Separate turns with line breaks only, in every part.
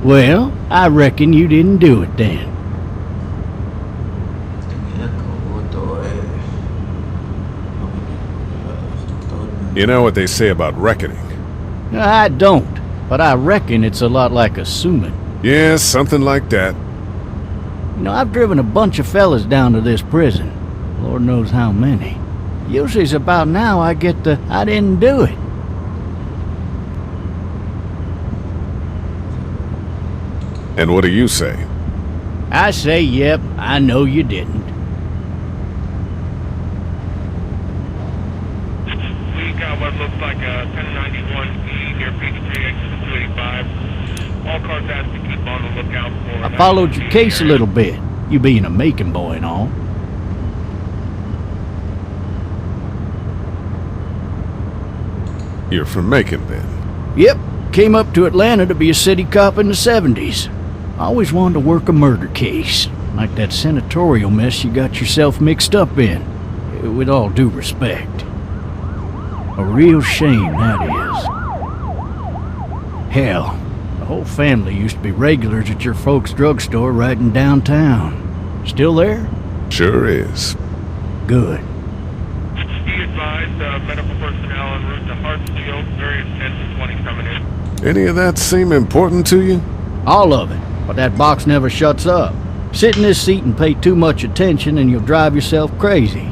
Well, I reckon you didn't do it then.
You know what they say about reckoning?
I don't, but I reckon it's a lot like assuming.
Yeah, something like that.
You know, I've driven a bunch of fellas down to this prison. Lord knows how many. Usually it's about now I get the, I didn't do it.
And what do you say?
I say, yep, I know you didn't.
We got what looks like a 1091E near Peachtree, exit 285. All cars asked to keep on the lookout for...
I followed your case a little bit, you being a Macon boy and all.
You're from Macon, then?
Yep, came up to Atlanta to be a city cop in the 70s. I always wanted to work a murder case, like that senatorial mess you got yourself mixed up in, with all due respect. A real shame, that is. Hell, the whole family used to be regulars at your folks' drugstore right in downtown. Still there?
Sure is.
Good.
Be advised, medical personnel en route to Hartsfield, various 10 to 20 coming in.
Any of that seem important to you?
All of it, but that box never shuts up. Sit in this seat and pay too much attention and you'll drive yourself crazy.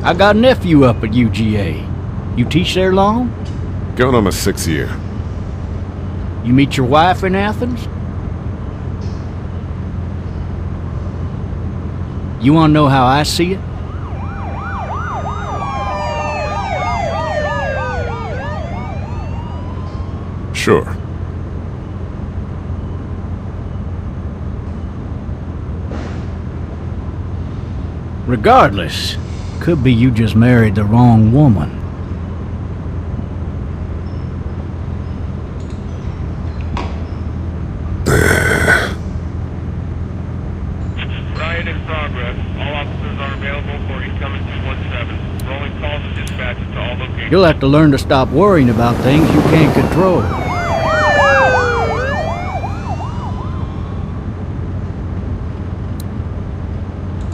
I got a nephew up at UGA. You teach there long?
Going on my 6th year.
You meet your wife in Athens? You want to know how I see it?
Sure.
Regardless, could be you just married the wrong woman.
Riot in progress. All officers are available for incoming 217. Rolling calls and dispatches to all locations.
You'll have to learn to stop worrying about things you can't control.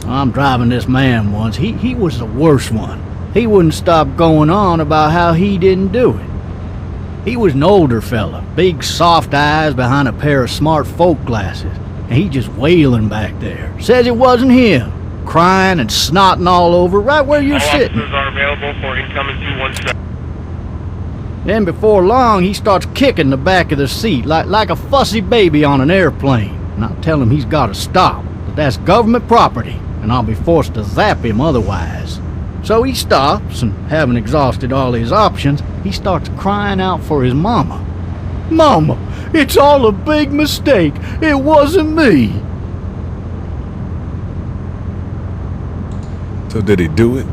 I'm driving this man once. He was the worst one. He wouldn't stop going on about how he didn't do it. He was an older fella, big soft eyes behind a pair of smart folk glasses, and he just wailing back there. Says it wasn't him, crying and snotting all over right where you're sitting.
All officers are available for incoming 217.
Then before long, he starts kicking the back of the seat like a fussy baby on an airplane. And I tell him he's got to stop, that that's government property, and I'll be forced to zap him otherwise. So he stops, and having exhausted all his options, he starts crying out for his mama. Mama, it's all a big mistake. It wasn't me.
So did he do it?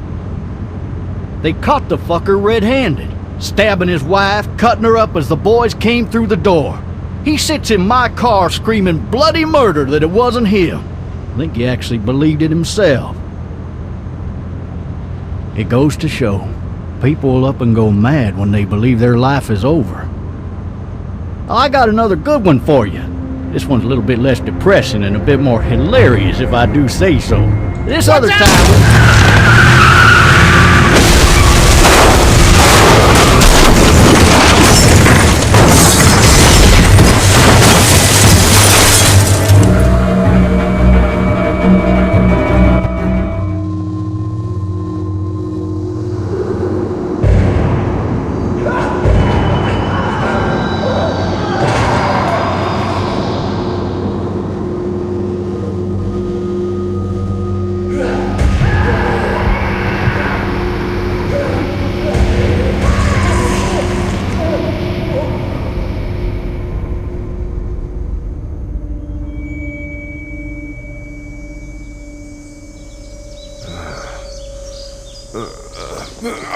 They caught the fucker red-handed, stabbing his wife, cutting her up as the boys came through the door. He sits in my car screaming bloody murder that it wasn't him. I think he actually believed it himself. It goes to show, people will up and go mad when they believe their life is over. I got another good one for you. This one's a little bit less depressing and a bit more hilarious if I do say so. This other time...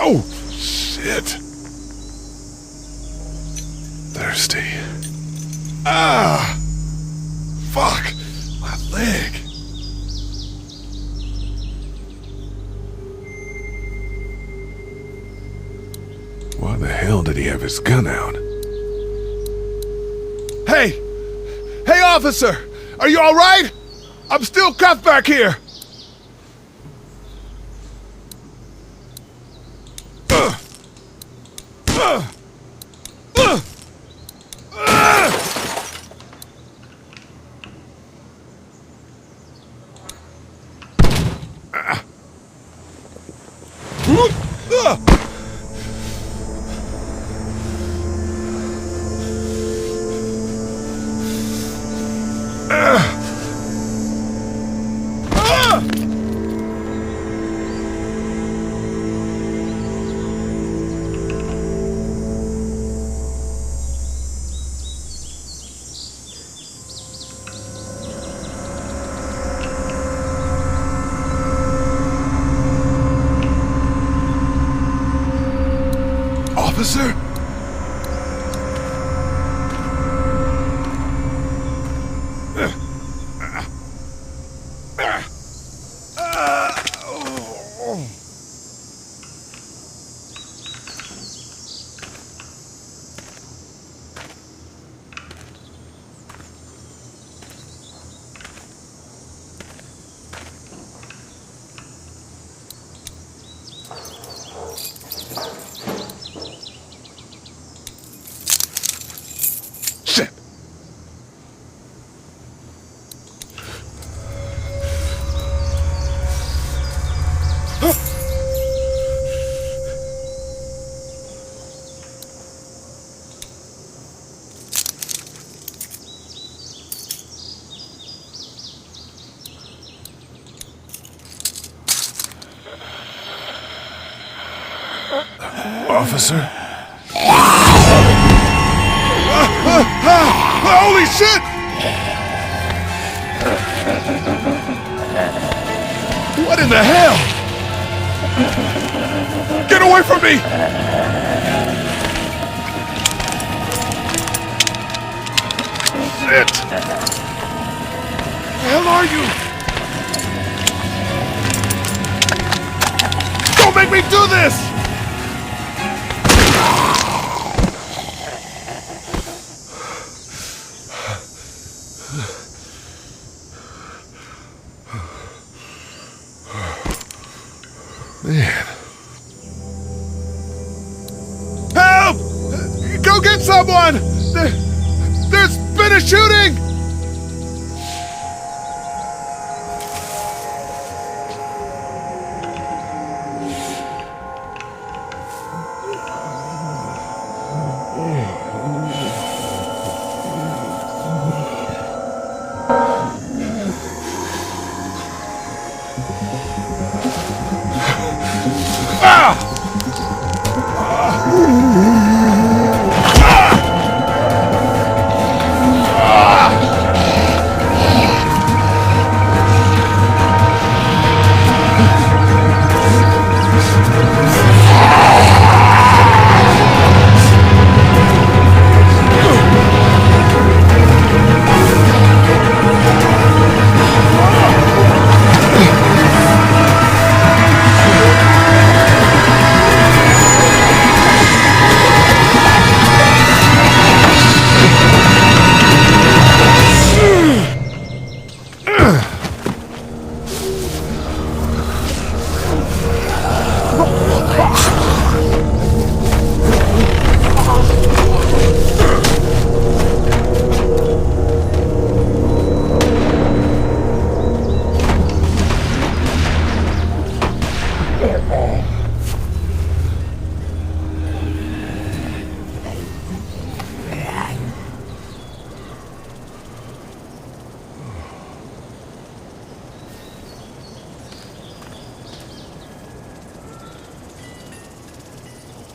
Oh, shit. Thirsty. Ah! Fuck! My leg. Why the hell did he have his gun out? Hey! officer! Are you all right? I'm still cuffed back here. Officer? Shit! Officer? Holy shit! What in the hell? Get away from me! Shit! Where the hell are you? Don't make me do this! Man. Help! Go get someone! There's been a shooting!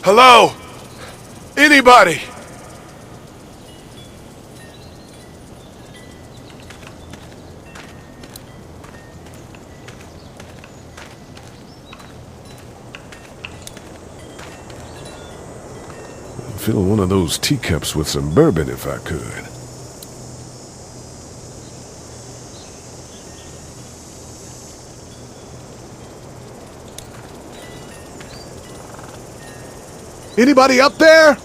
Hello? Anybody? I'd fill one of those teacups with some bourbon if I could. Anybody up there?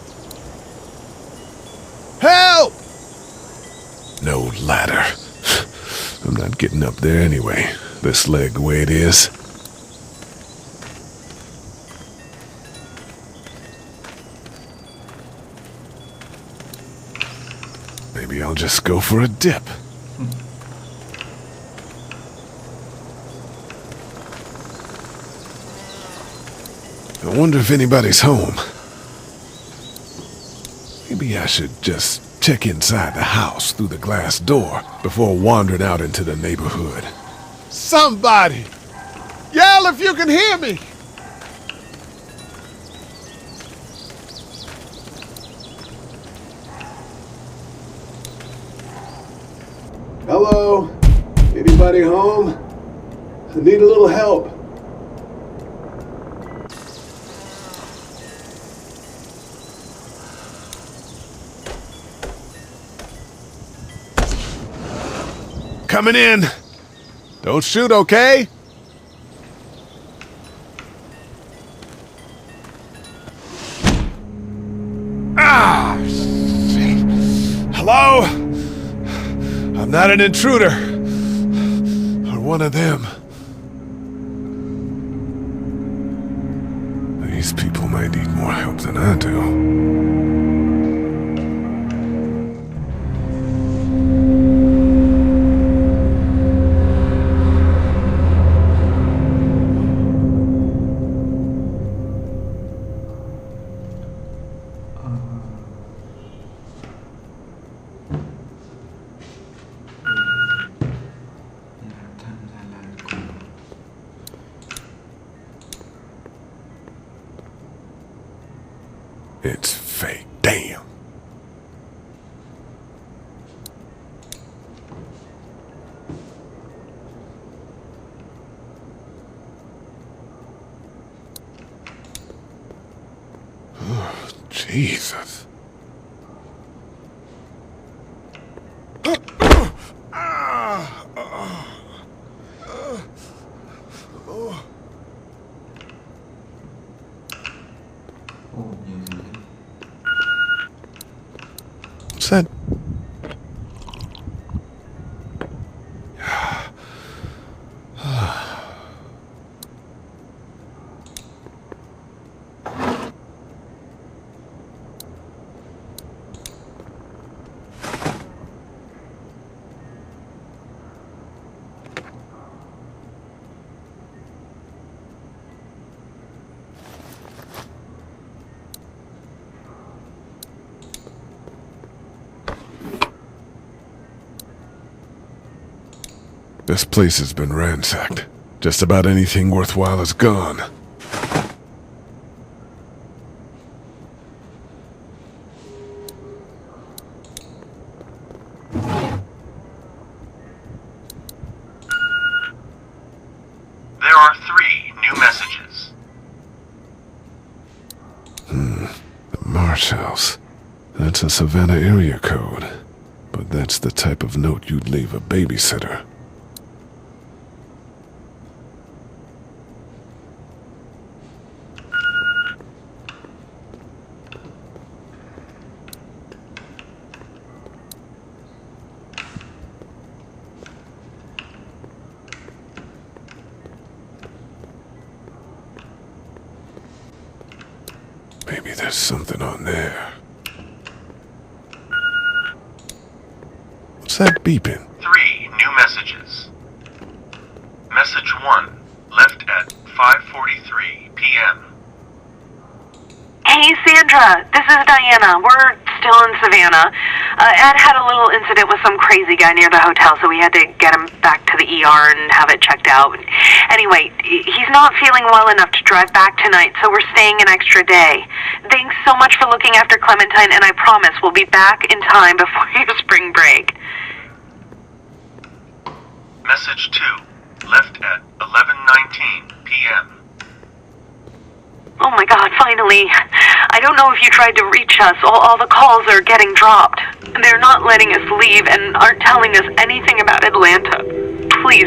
Help! No ladder. getting up there anyway, this leg the way it is. Maybe I'll just go for a dip. I wonder if anybody's home. Maybe I should just check inside the house through the glass door before wandering out into the neighborhood. Somebody! Yell if you can hear me!
Hello? Anybody home? I need a little help.
Coming in. Don't shoot, okay? Ah! Shit. Hello? I'm not an intruder. Or one of them. These people might need more help than I do. It's fake. Damn. Oh, Jesus. What's that? This place has been ransacked. Just about anything worthwhile is gone.
There are 3 new messages.
The Marsh House. That's a Savannah area code. But that's the type of note you'd leave a babysitter. Maybe there's something on there. What's that beeping?
3 new messages. Message 1, left at 5:43 p.m.
Hey, Sandra, this is Diana. We're still in Savannah. Ed had a little incident with some crazy guy near the hotel, so we had to get him back to the ER and have it checked out. Anyway, he's not feeling well enough to drive back tonight, so we're staying an extra day. Thanks so much for looking after Clementine, and I promise we'll be back in time before your spring break.
Message 2, left at 11:19 p.m.
Oh my God, finally. I don't know if you tried to reach us. All the calls are getting dropped. They're not letting us leave and aren't telling us anything about Atlanta. Please,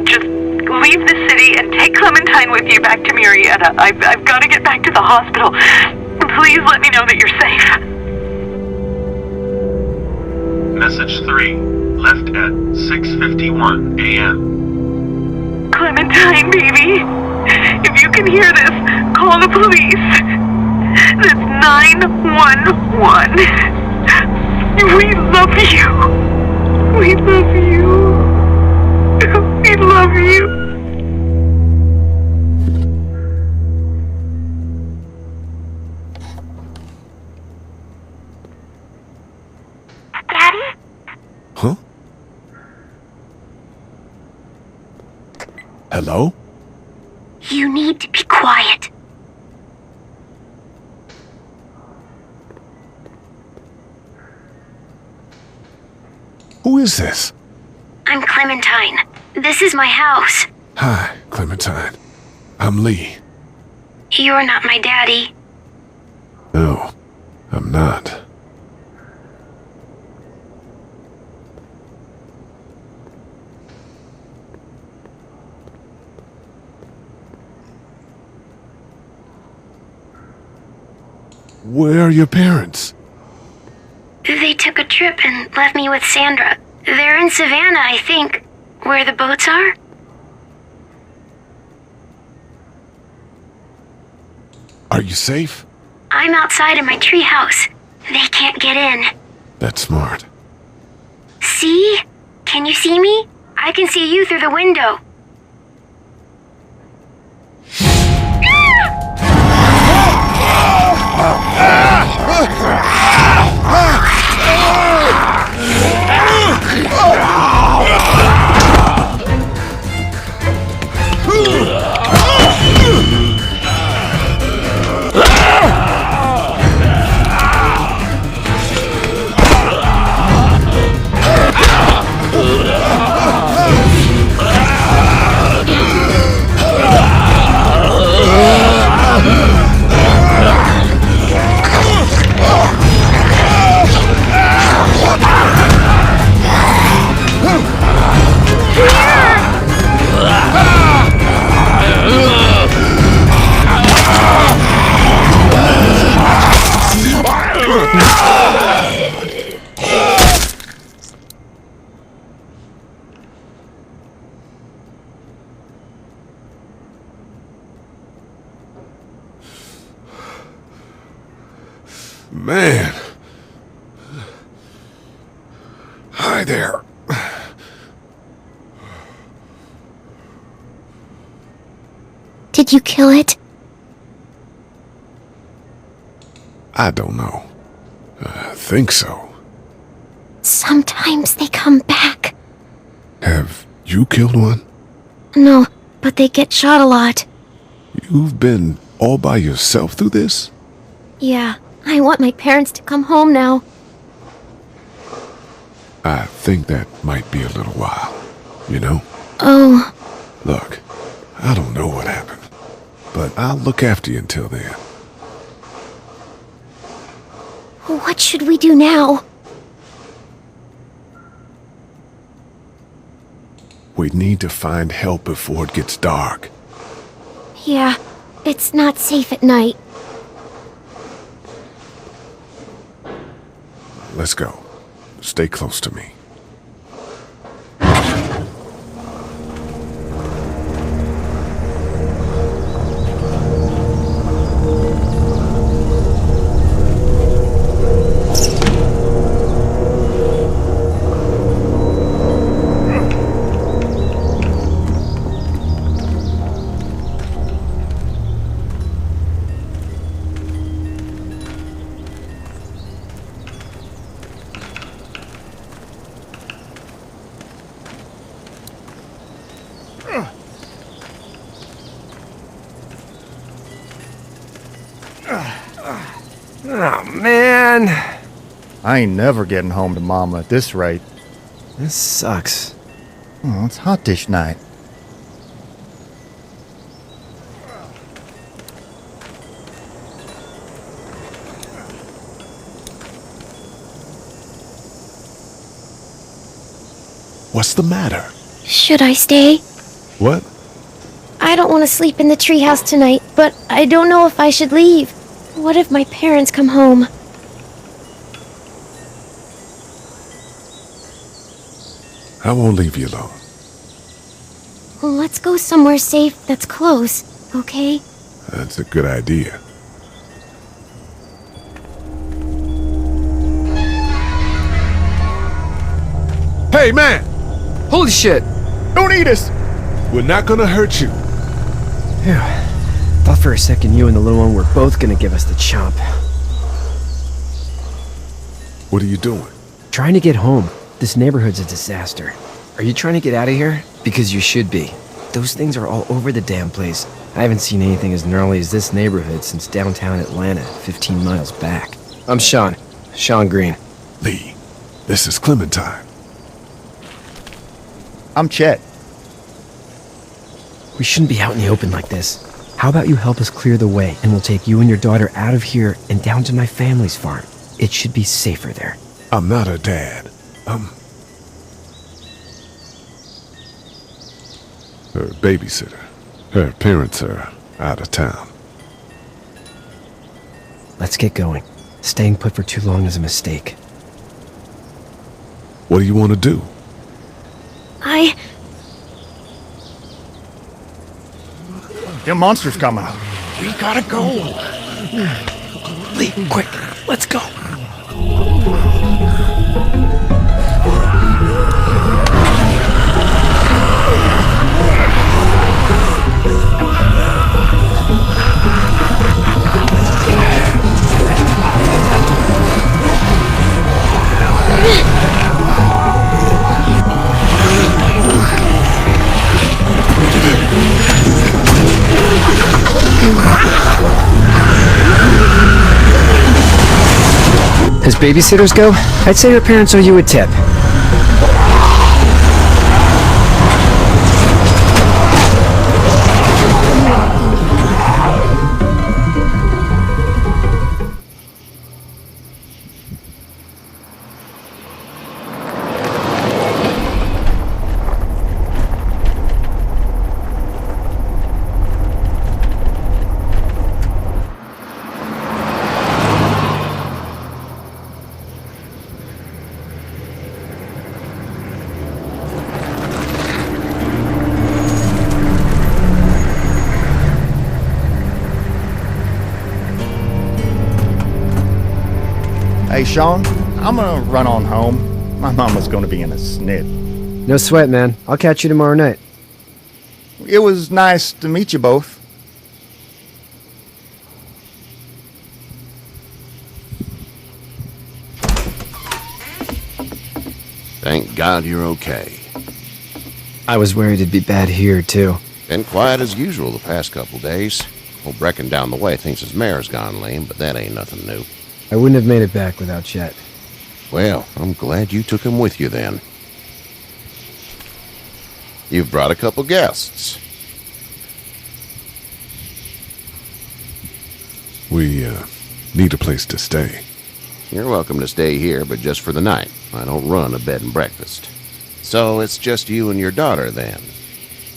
just leave the city and take Clementine with you back to Murrieta. I've got to get back to the hospital. Please let me know that you're safe.
Message 3, left at 6:51 a.m.
Clementine, baby. If you can hear this, call the police. That's 911. We love you. We love you. We love you. Daddy?
Huh? Hello?
You need to be quiet.
Who is this?
I'm Clementine. This is my house.
Hi, Clementine. I'm Lee.
You're not my daddy.
No, I'm not. Where are your parents?
They took a trip and left me with Sandra. They're in Savannah, I think. Where the boats are?
Are you safe?
I'm outside in my treehouse. They can't get in.
That's smart.
See? Can you see me? I can see you through the window.
Man. Hi there.
Did you kill it?
I don't know. I think so.
Sometimes they come back.
Have you killed one?
No, but they get shot a lot.
You've been all by yourself through this?
Yeah, I want my parents to come home now.
I think that might be a little while, you know?
Oh,
Look, I don't know what happened, but I'll look after you until then.
what should we do now?
We need to find help before it gets dark.
Yeah, it's not safe at night.
Let's go. Stay close to me.
Oh, man.
I ain't never getting home to Mama at this rate.
This sucks.
Oh, it's hot dish night.
What's the matter?
Should I stay?
What?
I don't want to sleep in the treehouse tonight, but I don't know if I should leave. What if my parents come home?
I won't leave you alone.
Well, let's go somewhere safe that's close, okay?
That's a good idea. Hey, man!
Holy shit!
Don't eat us!
We're not gonna hurt you.
Phew. Thought for a second you and the little one were both gonna give us the chomp.
What are you doing?
Trying to get home. This neighborhood's a disaster. Are you trying to get out of here? Because you should be. Those things are all over the damn place. I haven't seen anything as gnarly as this neighborhood since downtown Atlanta, 15 miles back. I'm Sean. Sean Green.
Lee, this is Clementine.
I'm Chet.
We shouldn't be out in the open like this. How about you help us clear the way, and we'll take you and your daughter out of here and down to my family's farm. It should be safer there.
I'm not her dad. Her babysitter. Her parents are out of town.
Let's get going. Staying put for too long is a mistake.
What do you want to do?
Them monsters coming.
We gotta go. Lee, quick, let's go. As babysitters go, I'd say your parents owe you a tip.
Hey, Sean, I'm gonna run on home. My mama's gonna be in a snit.
No sweat, man. I'll catch you tomorrow night.
It was nice to meet you both.
Thank God you're okay.
I was worried it'd be bad here, too.
Been quiet as usual the past couple days. Old Brecken down the way thinks his mare's gone lame, but that ain't nothing new.
I wouldn't have made it back without Chet.
Well, I'm glad you took him with you then. You've brought a couple guests.
We, need a place to stay.
You're welcome to stay here, but just for the night. I don't run a bed and breakfast. So it's just you and your daughter then?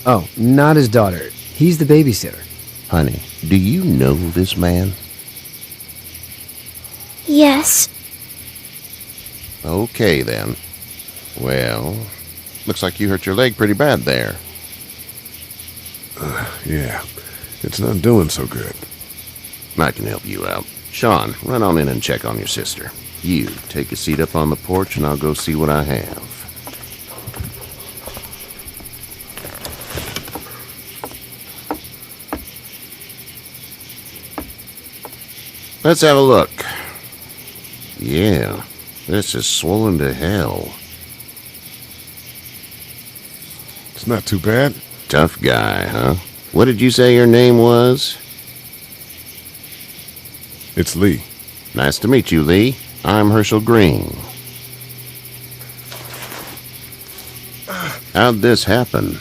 Oh, not his daughter. He's the babysitter.
Honey, do you know this man?
Yes.
Okay, then. Well, looks like you hurt your leg pretty bad there.
Yeah, it's not doing so good.
I can help you out. Sean, run on in and check on your sister. You, take a seat up on the porch and I'll go see what I have. Let's have a look. Yeah, this is swollen to hell.
It's not too bad.
Tough guy, huh? What did you say your name was?
It's Lee.
Nice to meet you, Lee. I'm Herschel Green. How'd this happen?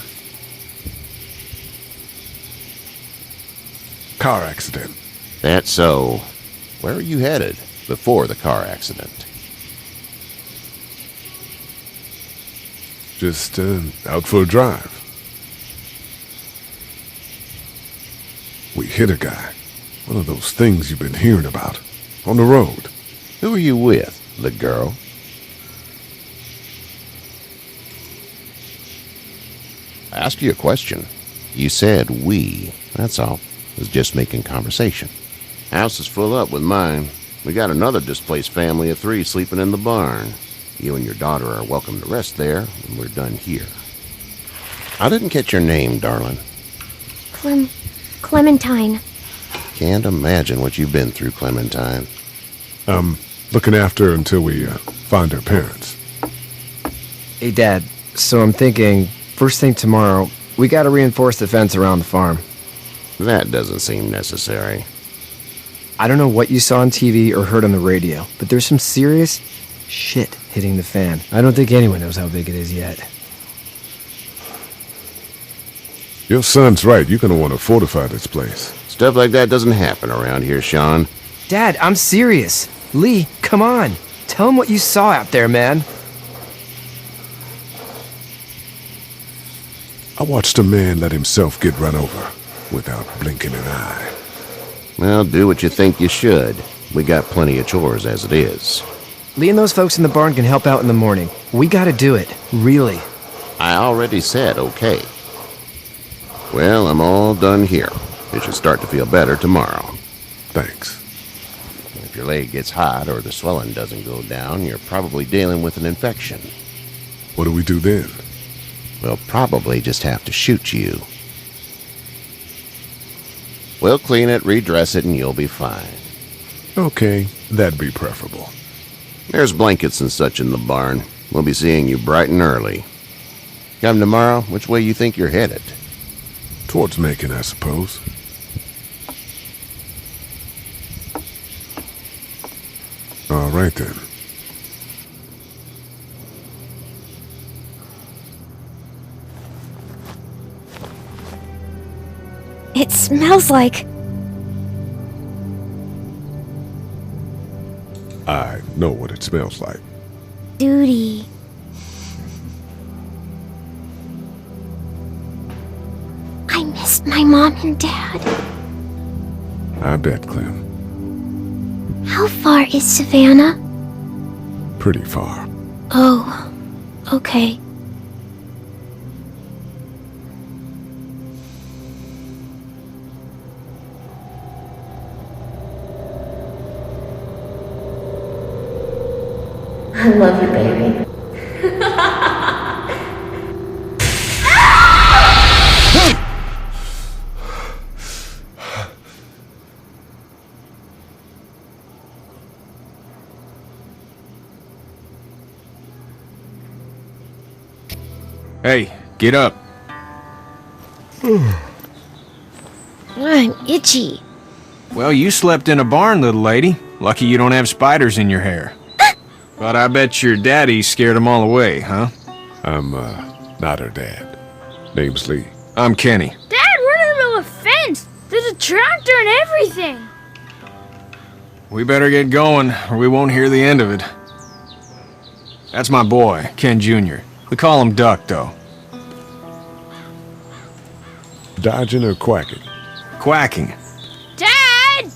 Car accident.
That's so. Where are you headed before the car accident?
Just, out for a drive. We hit a guy. One of those things you've been hearing about. On the road.
Who are you with? The girl? asked you a question. You said we. That's all. Was just making conversation. House is full up with mine. We got another displaced family of 3 sleeping in the barn. You and your daughter are welcome to rest there when we're done here. I didn't catch your name, darling.
Clementine.
Can't imagine what you've been through, Clementine.
Looking after her until we find her parents.
Hey, Dad, so I'm thinking, first thing tomorrow, we gotta reinforce the fence around the farm.
That doesn't seem necessary.
I don't know what you saw on TV or heard on the radio, but there's some serious shit hitting the fan. I don't think anyone knows how big it is yet.
Your son's right. You're gonna want to fortify this place.
Stuff like that doesn't happen around here, Sean.
Dad, I'm serious. Lee, come on. Tell him what you saw out there, man.
I watched a man let himself get run over without blinking an eye.
Well, do what you think you should. We got plenty of chores as it is.
Lee and those folks in the barn can help out in the morning. We gotta do it. Really.
I already said okay. Well, I'm all done here. You should start to feel better tomorrow.
Thanks.
If your leg gets hot or the swelling doesn't go down, you're probably dealing with an infection.
What do we do then?
We'll probably just have to shoot you. We'll clean it, redress it, and you'll be fine.
Okay, that'd be preferable.
There's blankets and such in the barn. We'll be seeing you bright and early. Come tomorrow, which way you think you're headed?
Towards Macon, I suppose. All right, then.
It smells like...
I know what it smells like.
duty. I missed my mom and dad.
I bet, Clem.
How far is Savannah?
Pretty far.
Oh, okay.
I love you, baby.
Hey, get up.
I'm itchy.
Well, you slept in a barn, little lady. Lucky you don't have spiders in your hair. But I bet your daddy scared them all away, huh?
I'm, not her dad. Name's Lee.
I'm Kenny.
Dad, we're in the middle of a fence. There's a tractor and everything.
We better get going, or we won't hear the end of it. That's my boy, Ken Jr. We call him Duck, though.
Dodging or quacking?
Quacking.
Dad!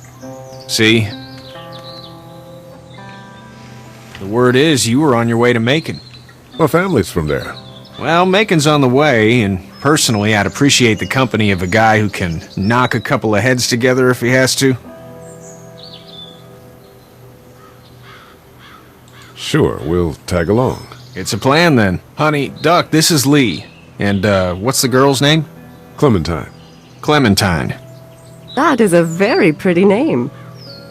See? The word is you were on your way to Macon.
My family's from there.
Well, Macon's on the way, and personally, I'd appreciate the company of a guy who can knock a couple of heads together if he has to.
Sure, we'll tag along.
It's a plan, then. Honey, Duck, this is Lee. And, what's the girl's name?
Clementine.
Clementine.
That is a very pretty name.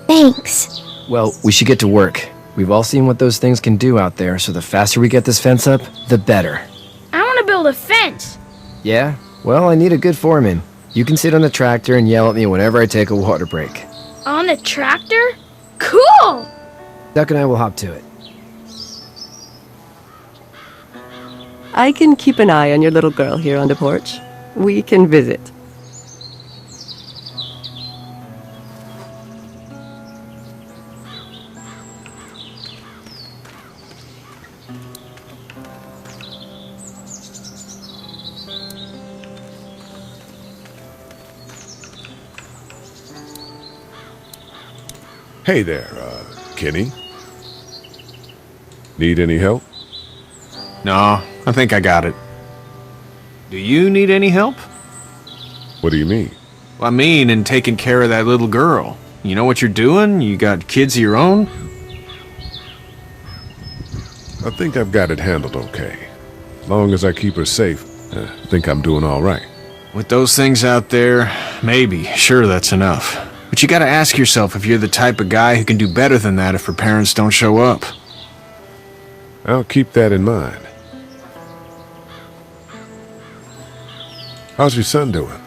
Thanks.
Well, we should get to work. We've all seen what those things can do out there, so the faster we get this fence up, the better.
I want to build a fence.
Yeah? Well, I need a good foreman. You can sit on the tractor and yell at me whenever I take a water break.
On the tractor? Cool!
Duck and I will hop to it.
I can keep an eye on your little girl here on the porch. We can visit.
Hey there, Kenny. Need any help?
No, I think I got it. Do you need any help?
What do you mean?
Well, I mean, in taking care of that little girl. You know what you're doing? You got kids of your own?
I think I've got it handled okay. As long as I keep her safe, I think I'm doing all right.
With those things out there, maybe. Sure, that's enough. But you gotta ask yourself if you're the type of guy who can do better than that if her parents don't show up.
I'll keep that in mind. How's your son doing?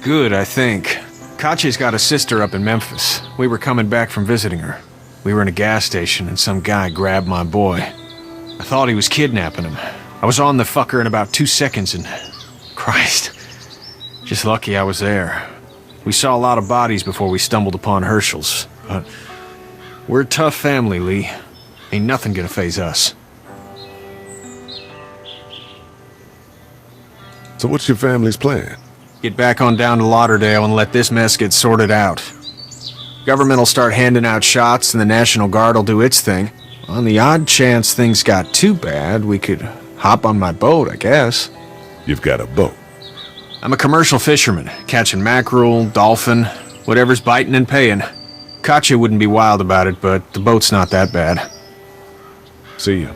Good, I think. Katya's got a sister up in Memphis. We were coming back from visiting her. We were in a gas station and some guy grabbed my boy. I thought he was kidnapping him. I was on the fucker in about 2 seconds and... Christ. Just lucky I was there. We saw a lot of bodies before we stumbled upon Herschel's, but... We're a tough family, Lee. Ain't nothing gonna faze us.
So what's your family's plan?
Get back on down to Lauderdale and let this mess get sorted out. Government will start handing out shots and the National Guard will do its thing. On the odd chance things got too bad, we could hop on my boat, I guess.
You've got a boat?
I'm a commercial fisherman, catching mackerel, dolphin, whatever's biting and paying. Katya wouldn't be wild about it, but the boat's not that bad.
See you.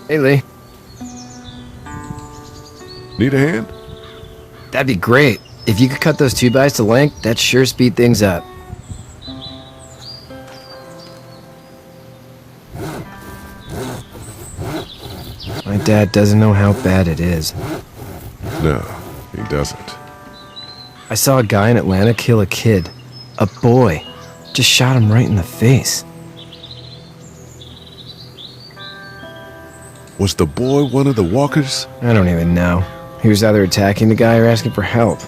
Hey, Lee.
Need a hand?
That'd be great. If you could cut those 2x to length, that'd sure speed things up. My dad doesn't know how bad it is.
No, he doesn't.
I saw a guy in Atlanta kill a kid. A boy. Just shot him right in the face.
Was the boy one of the walkers?
I don't even know. He was either attacking the guy or asking for help.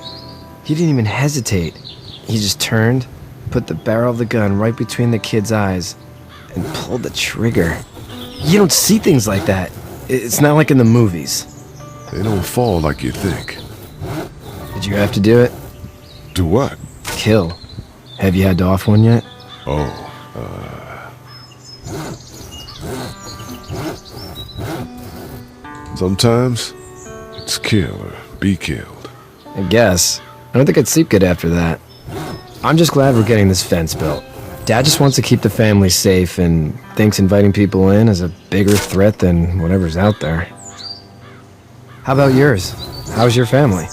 He didn't even hesitate. He just turned, put the barrel of the gun right between the kid's eyes, and pulled the trigger. You don't see things like that. It's not like in the movies.
They don't fall like you think.
Did you have to do it?
Do what?
Kill. Have you had to off one yet?
Oh, sometimes it's kill or be killed.
I guess. I don't think I'd sleep good after that. I'm just glad we're getting this fence built. Dad just wants to keep the family safe and thinks inviting people in is a bigger threat than whatever's out there. How about yours? How's your family?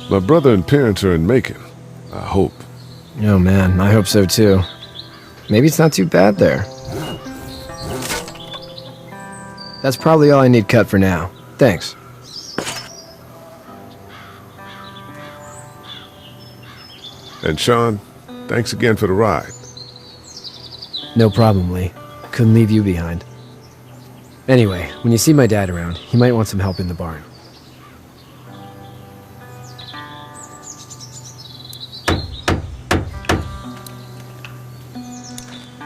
My brother and parents are in Macon. I hope.
Oh man, I hope so too. Maybe it's not too bad there. That's probably all I need cut for now. Thanks.
And Sean, thanks again for the ride.
No problem, Lee. Couldn't leave you behind. Anyway, when you see my dad around, he might want some help in the barn.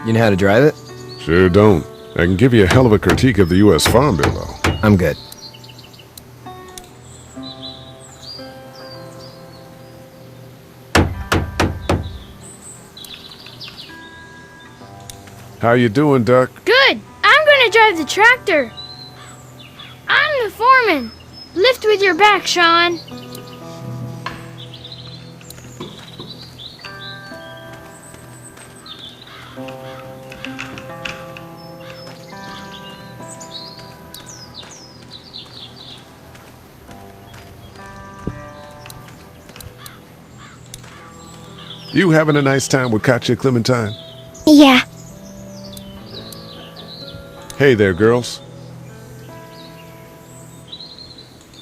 You know how to drive it?
Sure don't. I can give you a hell of a critique of the U.S. Farm Bill, though.
I'm good.
How you doing, Duck?
Good. I'm gonna drive the tractor. I'm the foreman. Lift with your back, Sean.
You having a nice time with Katya, Clementine?
Yeah.
Hey there, girls.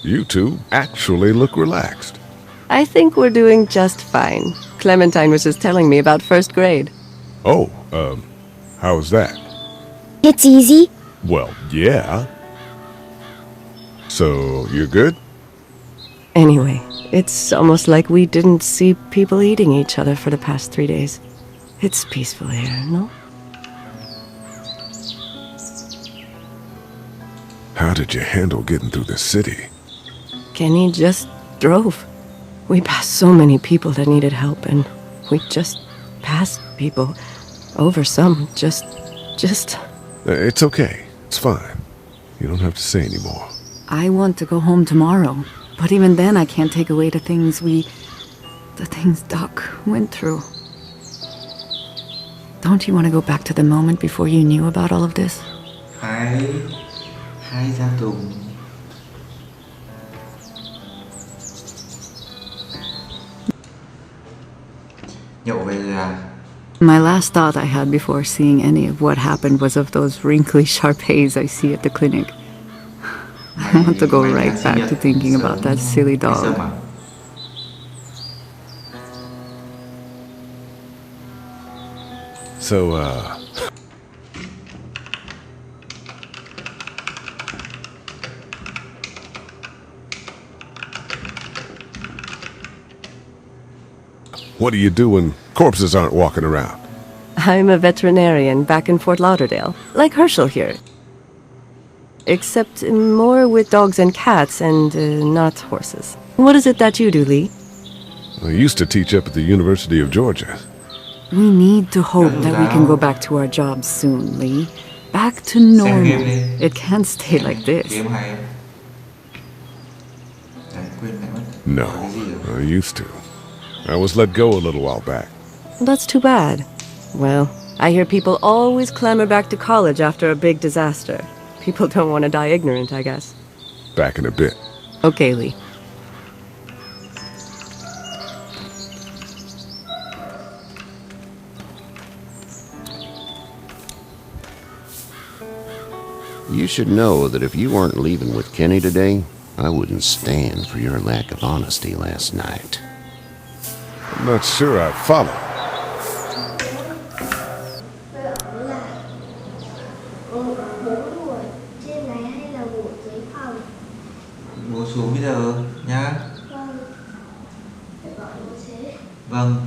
You two actually look relaxed.
I think we're doing just fine. Clementine was just telling me about first grade.
Oh, how was that?
It's easy.
Well, yeah. So, you're good?
Anyway, it's almost like we didn't see people eating each other for the past 3 days. It's peaceful here, no?
How did you handle getting through the city?
Kenny just drove. We passed so many people that needed help, and we just passed people. Over some, just...
It's okay. It's fine. You don't have to say anymore.
I want to go home tomorrow, but even then I can't take away the things Doc went through. Don't you want to go back to the moment before you knew about all of this?
Hai ra Tùng. Nhậu về rồi à?
My last thought I had before seeing any of what happened was of those wrinkly Shar-Peis I see at the clinic. I want to go right back to thinking about that silly dog.
So, what do you do when corpses aren't walking around?
I'm a veterinarian back in Fort Lauderdale, like Herschel here. Except more with dogs and cats and not horses. What is it that you do, Lee?
I used to teach up at the University of Georgia.
We need to hope that we can go back to our jobs soon, Lee. Back to normal. It can't stay like this.
No, I used to. I was let go a little while back.
That's too bad. Well, I hear people always clamor back to college after a big disaster. People don't want to die ignorant, I guess.
Back in a bit.
Okay, Lee.
You should know that if you weren't leaving with Kenny today, I wouldn't stand for your lack of honesty last night.
I'm not sure I'd follow.
Ngồi xuống bây giờ nhá. Vâng.